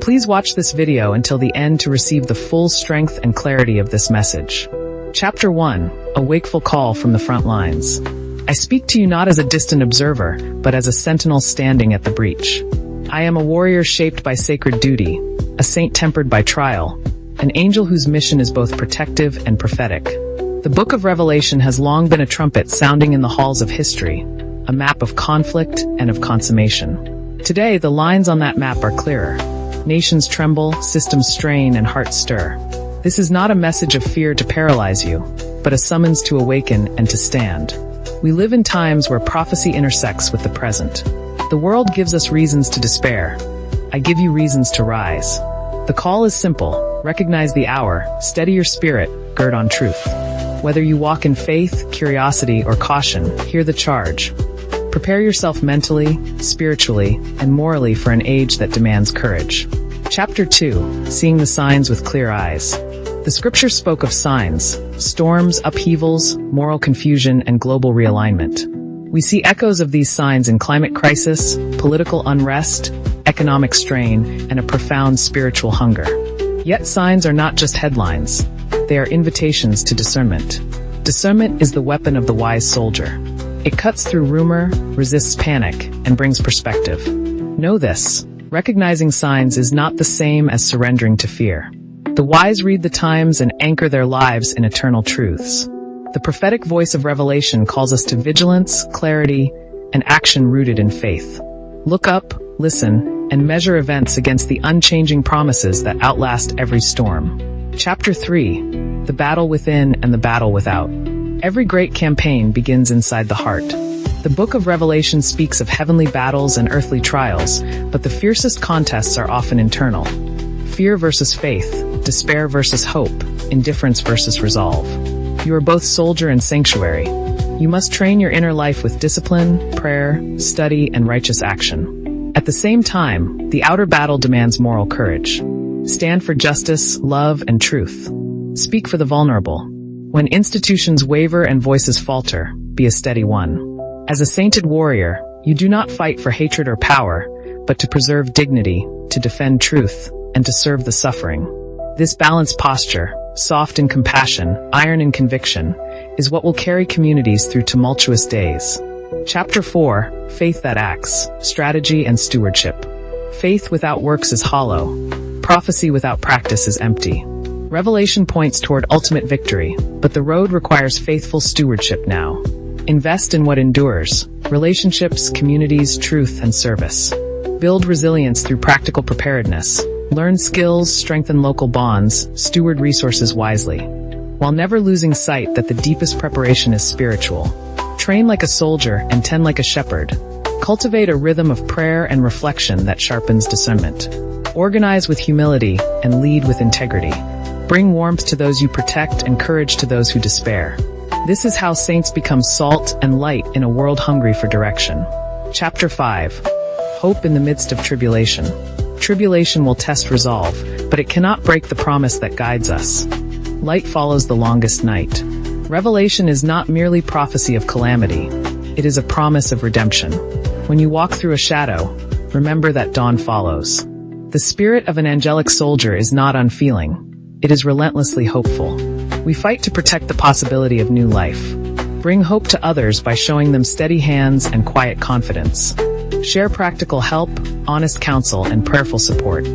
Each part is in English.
Please watch this video until the end to receive the full strength and clarity of this message. Chapter 1. A wakeful call from the front lines. I speak to you not as a distant observer, but as a sentinel standing at the breach. I am a warrior shaped by sacred duty, a saint tempered by trial, an angel whose mission is both protective and prophetic. The Book of Revelation has long been a trumpet sounding in the halls of history, a map of conflict and of consummation. Today, the lines on that map are clearer. Nations tremble, systems strain, and hearts stir. This is not a message of fear to paralyze you, but a summons to awaken and to stand. We live in times where prophecy intersects with the present. The world gives us reasons to despair. I give you reasons to rise. The call is simple. Recognize the hour, steady your spirit, gird on truth. Whether you walk in faith, curiosity, or caution, hear the charge. Prepare yourself mentally, spiritually, and morally for an age that demands courage. Chapter 2. Seeing the signs with clear eyes. The scripture spoke of signs, storms, upheavals, moral confusion, and global realignment. We see echoes of these signs in climate crisis, political unrest, economic strain, and a profound spiritual hunger. Yet signs are not just headlines. They are invitations to discernment. Discernment is the weapon of the wise soldier. It cuts through rumor, resists panic, and brings perspective. Know this. Recognizing signs is not the same as surrendering to fear. The wise read the times and anchor their lives in eternal truths. The prophetic voice of Revelation calls us to vigilance, clarity, and action rooted in faith. Look up, listen, and measure events against the unchanging promises that outlast every storm. Chapter 3. The Battle Within and the Battle Without. Every great campaign begins inside the heart. The Book of Revelation speaks of heavenly battles and earthly trials, but the fiercest contests are often internal. Fear versus faith, despair versus hope, indifference versus resolve. You are both soldier and sanctuary. You must train your inner life with discipline, prayer, study, and righteous action. At the same time, the outer battle demands moral courage. Stand for justice, love, and truth. Speak for the vulnerable. When institutions waver and voices falter, be a steady one. As a sainted warrior, you do not fight for hatred or power, but to preserve dignity, to defend truth, and to serve the suffering. This balanced posture, soft in compassion, iron in conviction, is what will carry communities through tumultuous days. Chapter 4. Faith that acts, strategy and stewardship. Faith without works is hollow. Prophecy without practice is empty. Revelation points toward ultimate victory, but the road requires faithful stewardship now. Invest in what endures: relationships, communities, truth, and service. Build resilience through practical preparedness. Learn skills, strengthen local bonds, steward resources wisely, while never losing sight that the deepest preparation is spiritual. Train like a soldier and tend like a shepherd. Cultivate a rhythm of prayer and reflection that sharpens discernment. Organize with humility and lead with integrity. Bring warmth to those you protect and courage to those who despair. This is how saints become salt and light in a world hungry for direction. Chapter 5. Hope in the midst of tribulation. Tribulation will test resolve, but it cannot break the promise that guides us. Light follows the longest night. Revelation is not merely prophecy of calamity. It is a promise of redemption. When you walk through a shadow, remember that dawn follows. The spirit of an angelic soldier is not unfeeling. It is relentlessly hopeful. We fight to protect the possibility of new life. Bring hope to others by showing them steady hands and quiet confidence. Share practical help, honest counsel, and prayerful support.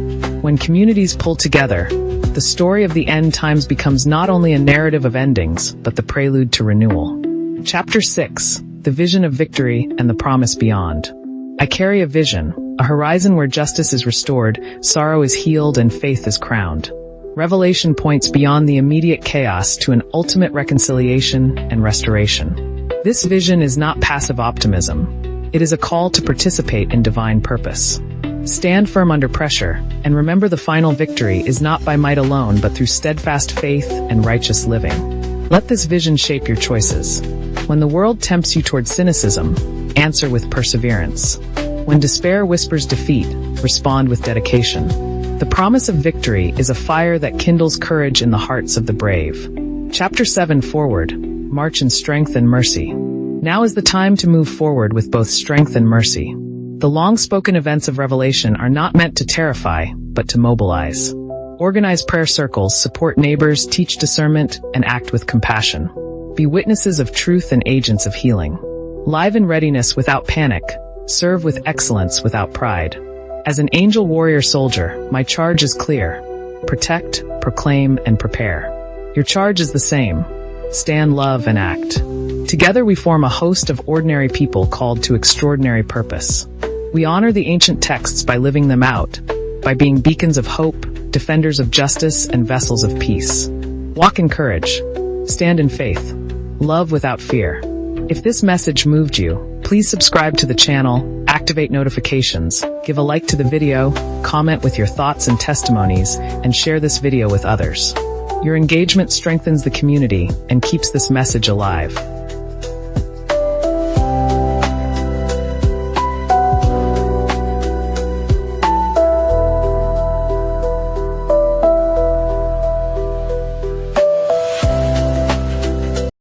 When communities pull together, the story of the end times becomes not only a narrative of endings, but the prelude to renewal. Chapter 6. The Vision of Victory and the Promise Beyond. I carry a vision, a horizon where justice is restored, sorrow is healed, and faith is crowned. Revelation points beyond the immediate chaos to an ultimate reconciliation and restoration. This vision is not passive optimism. It is a call to participate in divine purpose. Stand firm under pressure, and remember the final victory is not by might alone but through steadfast faith and righteous living. Let this vision shape your choices. When the world tempts you toward cynicism, answer with perseverance. When despair whispers defeat, respond with dedication. The promise of victory is a fire that kindles courage in the hearts of the brave. Chapter 7. Forward. March in strength and mercy. Now is the time to move forward with both strength and mercy. The long-spoken events of Revelation are not meant to terrify, but to mobilize. Organize prayer circles, support neighbors, teach discernment, and act with compassion. Be witnesses of truth and agents of healing. Live in readiness without panic. Serve with excellence without pride. As an angel warrior soldier, my charge is clear. Protect, proclaim, and prepare. Your charge is the same. Stand, love, and act. Together we form a host of ordinary people called to extraordinary purpose. We honor the ancient texts by living them out, by being beacons of hope, defenders of justice, and vessels of peace. Walk in courage. Stand in faith. Love without fear. If this message moved you, please subscribe to the channel, activate notifications, give a like to the video, comment with your thoughts and testimonies, and share this video with others. Your engagement strengthens the community and keeps this message alive.